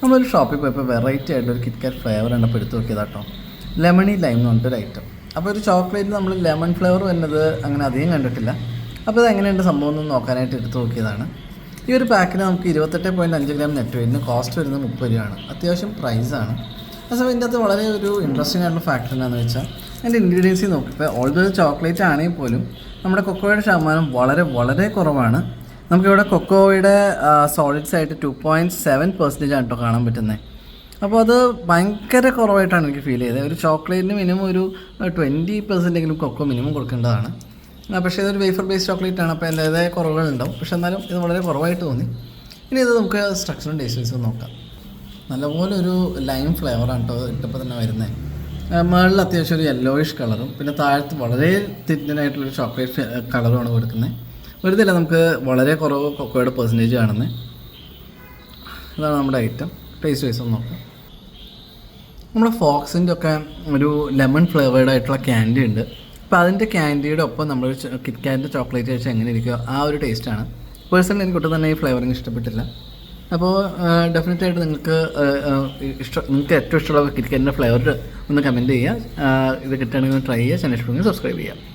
നമ്മളൊരു ഷോപ്പിൽ പോയപ്പോൾ വെറൈറ്റി ആയിട്ടൊരു കിറ്റ്കാറ്റ് ഫ്ലേവർ കണ്ടപ്പോൾ എടുത്ത് നോക്കിയതാട്ടോ. ലെമണി ലൈം എന്ന് പറഞ്ഞിട്ടൊരു ഐറ്റം. അപ്പോൾ ഒരു ചോക്ലേറ്റിൽ നമ്മൾ ലെമൺ ഫ്ലേവർ വരുന്നത് അങ്ങനെ അധികം കണ്ടിട്ടില്ല. അപ്പോൾ ഇത് എങ്ങനെയുണ്ട് സംഭവം എന്ന് നോക്കാനായിട്ട് എടുത്ത് നോക്കിയതാണ്. ഈ ഒരു പാക്കിന് നമുക്ക് 28.5 ഗ്രാം നെറ്റ് വെയിറ്റിന് കോസ്റ്റ് വരുന്നത് 30 രൂപയാണ്. അത്യാവശ്യം പ്രൈസാണ്. അതേസമയം ഇതിൻ്റെ അകത്ത് വളരെ ഒരു ഇൻട്രസ്റ്റിംഗ് ആയിട്ടുള്ള ഫാക്ടർ എന്താണെന്ന് വെച്ചാൽ അതിൻ്റെ ഇൻഗ്രീഡിയൻസ് നോക്കിയപ്പോൾ ഓൾറെഡി ചോക്ലേറ്റ് ആണെങ്കിൽ പോലും നമ്മുടെ കൊക്കോയുടെ ശതമാനം വളരെ വളരെ കുറവാണ്. നമുക്കിവിടെ കൊക്കോയുടെ സോളിഡ്സ് ആയിട്ട് 2.7% ആണ് കേട്ടോ കാണാൻ പറ്റുന്നത്. അപ്പോൾ അത് ഭയങ്കര കുറവായിട്ടാണ് എനിക്ക് ഫീൽ ചെയ്തത്. ഒരു ചോക്ലേറ്റിന് മിനിമം ഒരു 20% കൊക്കോ മിനിമം കൊടുക്കേണ്ടതാണ്. പക്ഷേ ഇതൊരു വേഫർ ബേസ്ഡ് ചോക്ലേറ്റ് ആണ്, അപ്പോൾ അതിൻ്റേതായ കുറവുകളുണ്ടാവും. പക്ഷേ എന്നാലും ഇത് വളരെ കുറവായിട്ട് തോന്നി. ഇനി ഇത് നമുക്ക് സ്ട്രക്ചറും ടേസ്റ്റ് വൈസും നോക്കാം. നല്ലപോലെ ഒരു ലൈം ഫ്ലേവറാണ് കേട്ടോ ഇട്ടപ്പോൾ തന്നെ വരുന്നത്. മുകളിൽ അത്യാവശ്യം ഒരു യെല്ലോയിഷ് കളറും പിന്നെ താഴത്ത് വളരെ തിന്നായിട്ടുള്ളൊരു ചോക്ലേറ്റ് കളറുമാണ് കൊടുക്കുന്നത്. വെറുതെ അല്ല, നമുക്ക് വളരെ കുറവ് കൊക്കോയുടെ പെർസെൻറ്റേജ് കാണുന്നത്. ഇതാണ് നമ്മുടെ ഐറ്റം. ടേസ്റ്റ് വൈസ് ഒന്ന് നോക്കാം. നമ്മുടെ ഫോക്സിൻ്റെ ഒക്കെ ഒരു ലെമൺ ഫ്ലേവേർഡ് ആയിട്ടുള്ള ക്യാൻഡി ഉണ്ട്. അപ്പോൾ അതിൻ്റെ ക്യാൻഡിയുടെ ഒപ്പം നമ്മൾ കിറ്റ്കാറ്റിൻ്റെ ചോക്ലേറ്റ് കഴിച്ചാൽ എങ്ങനെ ഇരിക്കുക ആ ഒരു ടേസ്റ്റാണ്. പേഴ്സണലി എനിക്ക് ഒട്ടും തന്നെ ഈ ഫ്ലേവറിങ് ഇഷ്ടപ്പെട്ടില്ല. അപ്പോൾ ഡെഫിനറ്റായിട്ട് നിങ്ങൾക്ക് ഏറ്റവും ഇഷ്ടമുള്ള കിറ്റ്കാറ്റിൻ്റെ ഫ്ലേവർ ഒന്ന് കമൻറ്റ് ചെയ്യുക. ഇത് കിട്ടുകയാണെങ്കിൽ ട്രൈ ചെയ്യുക. ചാനൽ ഇഷ്ടപ്പെടുമെങ്കിൽ സബ്സ്ക്രൈബ് ചെയ്യുക.